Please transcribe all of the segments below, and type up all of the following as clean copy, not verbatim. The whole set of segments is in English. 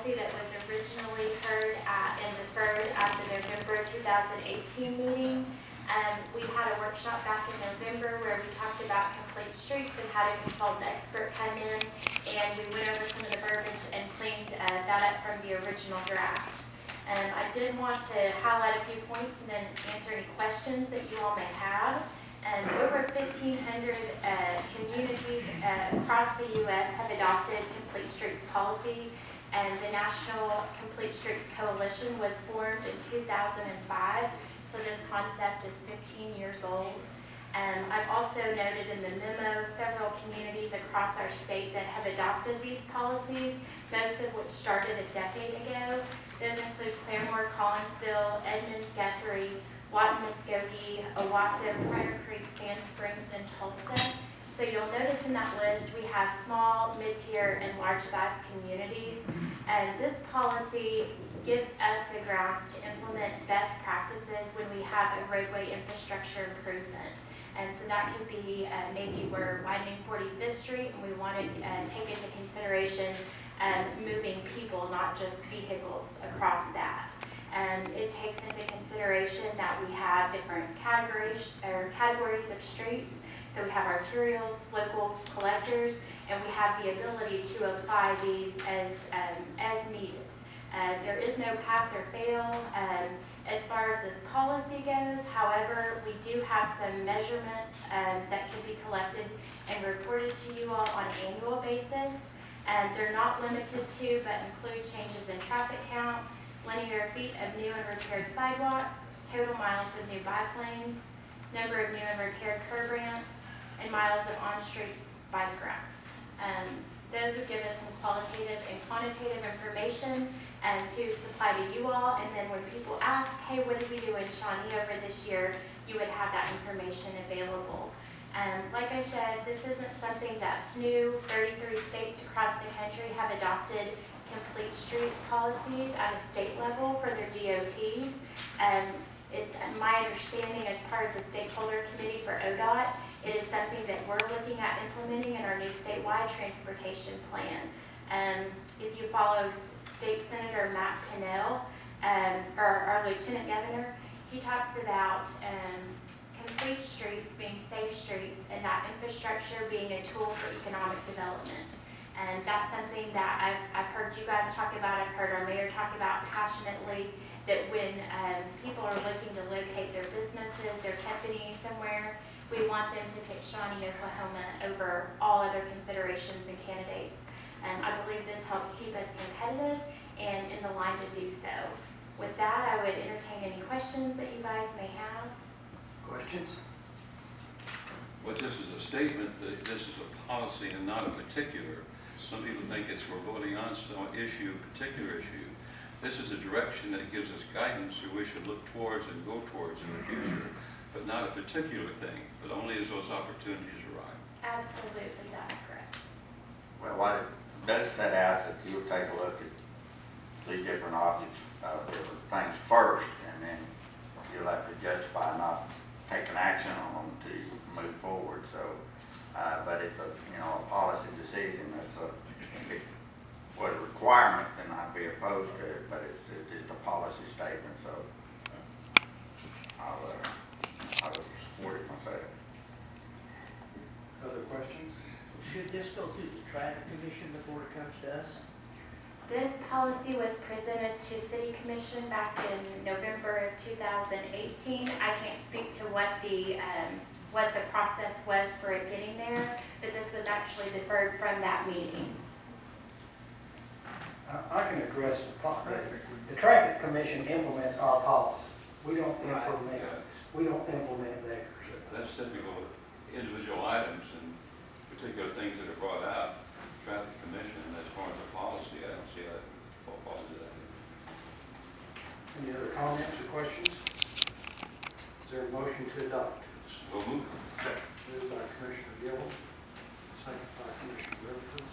policy that was originally heard and deferred at the November 2018 meeting. We had a workshop back in November where we talked about complete streets and how to consult an expert come in, and we went over some of the verbiage and cleaned that up from the original draft. I did want to highlight a few points and then answer any questions that you all may have. Over 1,500 communities across the U.S. have adopted Complete Streets policy, and the National Complete Streets Coalition was formed in 2005. So this concept is 15 years old. I've also noted in the memo several communities across our state that have adopted these policies, most of which started a decade ago. Those include Claremore, Collinsville, Edmond, Guthrie, Watton, Muskogee, Owasso, Prior Creek, Sand Springs, and Tulsa. So you'll notice in that list we have small, mid-tier, and large-sized communities. And this policy gives us the grounds to implement best practices when we have a roadway infrastructure improvement. And so that could be maybe we're widening 45th Street and we want to take into consideration moving people, not just vehicles, across that. And it takes into consideration that we have different categories of streets. So we have arterials, local collectors, and we have the ability to apply these as needed. There is no pass or fail as far as this policy goes. However, we do have some measurements that can be collected and reported to you all on an annual basis. They're not limited to, but include changes in traffic count, linear feet of new and repaired sidewalks, total miles of new bike lanes, number of new and repaired curb ramps, and miles of on-street bike routes. Those would give us some qualitative and quantitative information to supply to you all, and then when people ask, hey, what did we do in Shawnee over this year, you would have that information available. Like I said, this isn't something that's new. 33 states across the country have adopted complete street policies at a state level for their DOTs. It's my understanding as part of the stakeholder committee for ODOT, it is something that we're looking at implementing in our new statewide transportation plan. If you follow State Senator Matt Pinnell, or our Lieutenant Governor, he talks about complete streets being safe streets and that infrastructure being a tool for economic development. And that's something that I've heard you guys talk about, I've heard our mayor talk about passionately, that when people are looking to locate their businesses, their company somewhere, we want them to pick Shawnee, Oklahoma over all other considerations and candidates. I believe this helps keep us competitive and in the line to do so. With that, I would entertain any questions that you guys may have. Questions? Well, this is a statement that this is a policy and not a particular. Some people think it's we're voting on some issue, a particular issue. This is a direction that gives us guidance that we should look towards and go towards in the future, but not a particular thing, but only as those opportunities arise. Absolutely, that's correct. Well, what it does set out that you'll take a look at these different objects, different things first, and then you'll have to justify not taking action on them to move forward. So, but it's a a policy decision. That's if it was a requirement, then I'd be opposed to it. But it's just a policy statement. So I would support it myself. Other questions? Should this go through the traffic commission before it comes to us? This policy was presented to City Commission back in November of 2018. I can't speak to what the process was for it getting there, but this was actually deferred from that meeting. I can address the traffic commission implements our policy. We don't implement. We don't implement theirs. That's typical individual items and particular things that are brought out. Traffic commission, as far as the policy, I don't see how it falls into that. Any other comments or questions? Is there a motion to adopt? We'll move. Moved by Commissioner Gill, second by Commissioner Rutherford.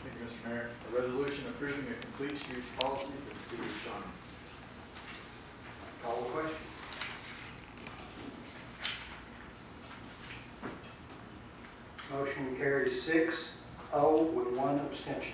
Thank you, Mr. Mayor. A resolution approving a complete streets policy for the city of Shawnee. Call the question. Motion carries 6 5-0 with 1 abstention.